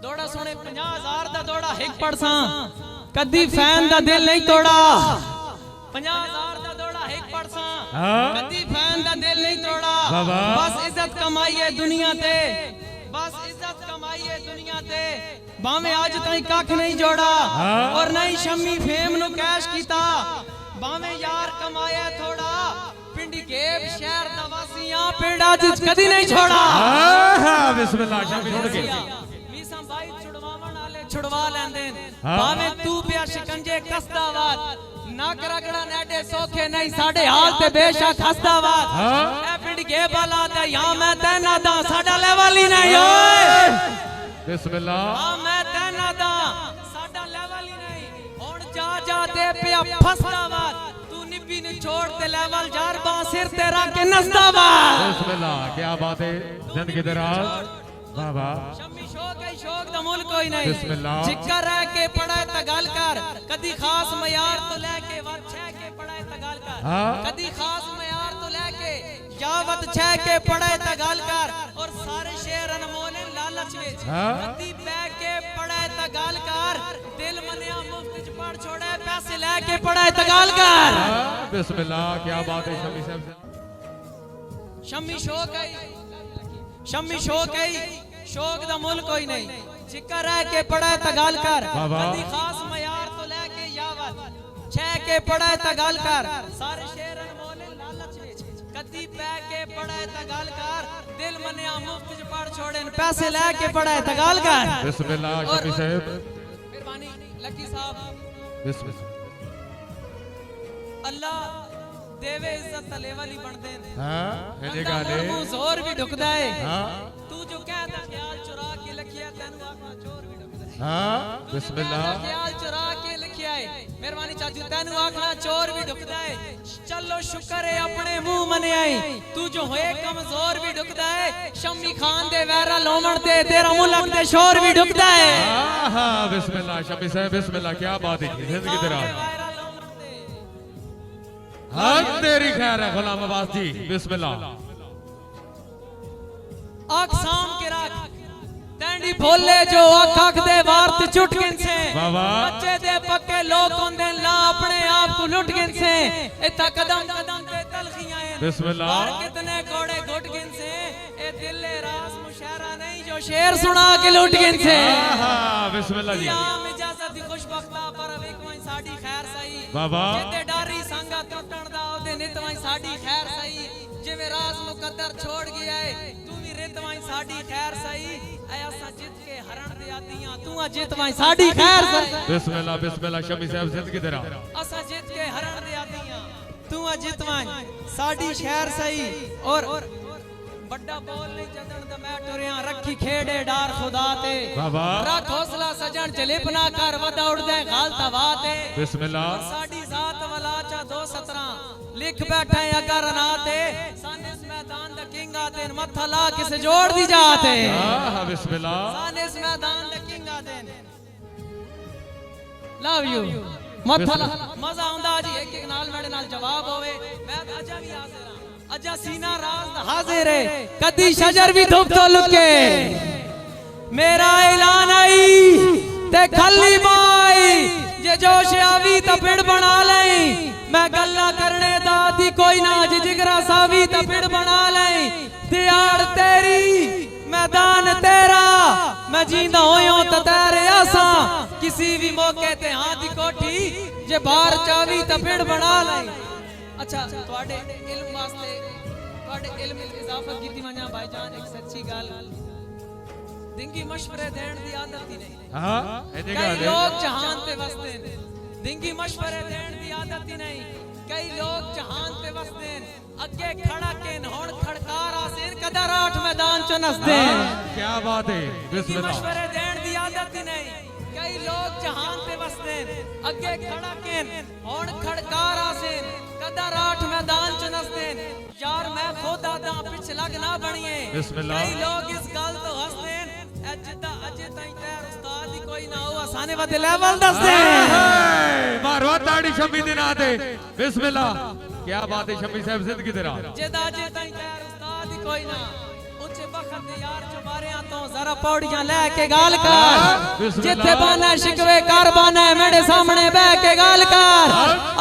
दौड़ा सोने 50,000 दा दौड़ा एक पड़सा कदी फैन दा दिल नहीं तोड़ा 50,000 दा दौड़ा एक पड़सा कदी फैन दा दिल नहीं तोड़ा बस इज्जत कमाई है दुनिया ते बस इज्जत कमाई है दुनिया ते भावे आज ताई कख नहीं जोड़ा और नहीं शम्मी फेम नु कैश कीता भावे यार कमाया थोड़ा पिंडी गेब शहर दा वासियां पिंडा जिस कदी नहीं छोड़ा बिस्मिल्लाह शम्मी छोड़ के मीसा भाई छुड़वावन वाले छुड़वा लेंदे भावे तू पिया शिकंजे कसदावाद नाक रगड़ा नेडे सोखे नहीं साडे हाल ते बेशक हसदावाद ए पिंडी गेब वाला ते यहां मैं तैना दा साडा लेवल ही नहीं ओए बिस्मिल्लाह हां मैं तैना दा साडा लेवल ही नहीं हुन जा जा दे पिया फसदावाद तू निब्बी नु छोड़ ते लेवल जार बा सिर ते रख के नसदावाद बिस्मिल्लाह क्या बात है जिंदगी दराज वाह वाह शम्मी शौक है शौक दा मुल्क कोई नहीं बिस्मिल्लाह जिक्र रह के पढ़े त गल कर कदी खास मयार तो लेके वत छह के पढ़े त गल कर कदी खास मयार तो लेके यावत छह के पढ़े त गल कर और सारे शेर अनमोल लालच विच कदी पै के पढ़े त गल कर दिल मनिया मुफ्त च पढ़ छोड़े पैसे लेके पढ़े त गल कर बिस्मिल्लाह क्या बात है शम्मी साहब शम्मी शौक है शम्मी शौक है शौक दा मुल्क कोई नहीं जिक्र रह के पढ़े त गल कर कदी खास मयार तो लेके यावत छह के पढ़े त गल कर सारे शेर अनमोल लालच विच कदी पै के पढ़े त गल कर दिल मनिया मुफ्त च पढ़ छोड़े पैसे लेके पढ़े त गल कर बिस्मिल्लाह शम्मी साहब मेहरबानी लकी साहब बिस्मिल्लाह अल्लाह देवे इज्जत तले वाली बनदे ने हां ये गाले जोर भी ढुकदा है हां तू जो कहता ख्याल चुरा के लिखिया तैनू आखना चोर भी ढुकदा है हां बिस्मिल्लाह ख्याल चुरा के लिखिया है मेहरबानी चाचू तैनू आखना चोर भी ढुकदा है चलो शुक्र है अपने मुंह मनियाई तू जो होए कमजोर भी ढुकदा है शम्मी खान दे वैरा लोमण ते तेरा मुल्क दे शोर भी ढुकदा है हां हां बिस्मिल्लाह शम्मी साहब बिस्मिल्लाह क्या बात है जिंदगी दराज हाँ तेरी खैर है गुलाम अब्बास जी बिस्मिल्लाह आँख साम के रख तैंडी भोले जो आँख दे वार्त चुटकिन से बच्चे दे पक्के लोग होंदे ला अपने आप को लुटकिन से इतना कदम कदम पे तलखियां हैं बिस्मिल्लाह और कितने घोड़े घुटकिन से ए दिले रास मुशायरा नहीं जो शेर सुना के लुटकिन से हाँ बिस्मिल्लाह जी आम इजाजत दी खुशबख्ता पर वेखवाई साडी खैर सही बाबा जिते डारी संगा टुटण दा ओदे नितवाई साडी खैर सही जिवें राज मुकद्दर छोड़ गया है तू भी रितवाई साडी खैर सही ऐ असा जित के हरण दे आदियां तू आ जितवाई साडी खैर सही बिस्मिल्लाह बिस्मिल्लाह शम्मी साहब जिंदगी दे रहा असा जित के हरण दे आदियां तू आ जितवाई साडी खैर सही और बड़ा बोल नहीं जदन दा मैं टुरिया रखी खेड़े डार खुदा ते रख हौसला सजन चलिप ना कर वदा उड़दे गालता वाते बिस्मिल्लाह साडी जात वाला चा 217 लिख बैठे अगर ना ते सन इस मैदान दा किंगा ते मथा ला किसे जोड़ दी जाते हां बिस्मिल्लाह सन इस मैदान दा किंगा ते लव यू मथा मजा आंदा जी एक एक नाल मेरे नाल जवाब होवे मैं अजा भी हाजिर हां अजा सीना राज हाजिर है कदी शजर भी धुप तो लुके मेरा ऐलान आई ते खली बाई जे जोश आवी ता पिड़ बना लई मैं गल्ला करने दा दी कोई ना जे जिगरा सावी ता पिड़ बना लई दियाड़ तेरी मैदान तेरा मैं जींदा होयो ता तेरे आसा किसी भी मौके ते हां दी कोठी जे बाहर चावी ता पिड़ बना लई अच्छा ਤੁਹਾਡੇ इल्म वास्ते ਤੁਹਾਡੇ इल्म इजाफत कीती वना भाईजान एक सच्ची गल दिंगी मशवरे देण दी आदत ही नहीं हां ये कई लोग जहान पे वसते हैं दिंगी मशवरे देण दी आदत ही नहीं कई लोग जहान पे वसते हैं अगे खड़ा के हुन खड़कार आसेन कदर आठ मैदान च नसदे क्या बात है बिस्मिल्लाह मशवरे देण दी आदत ही नहीं कई लोग जहान पे वसते हैं अगे खड़ा के हुन खड़कार आसेन कदर आठ मैदान च नसदे यार मैं खुद आदा पिछ लग ना बणिए बिस्मिल्लाह कई लोग इस गल तो हसदे अजदा अजे ताई तैयार उस्ताद ही कोई ना हो आसाने वादे लेवल दसदे मारवा ताड़ी शम्मी दे ना दे बिस्मिल्लाह क्या बात है शम्मी साहब जिंदगी दे रहा जेदा अजे ताई तैयार उस्ताद ही कोई ना उच्चे बख सदके यार चुबारियां तो जरा पौड़ियां लेके गाल कर जिथे बाना शिकवे कर बाना मेरे सामने बैठ के गाल कर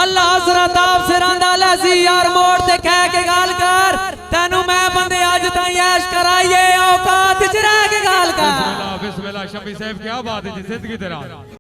अल्लाह हजरत आप सिरांदा लसी यार मोड़ ते कह के गाल कर तेनू मैं बंदे अज ताई ऐश कराइए औकात च रह के गाल कर बिस्मिल्लाह बिस्मिल्लाह शफी साहब क्या बात है जी जिंदगी तेरा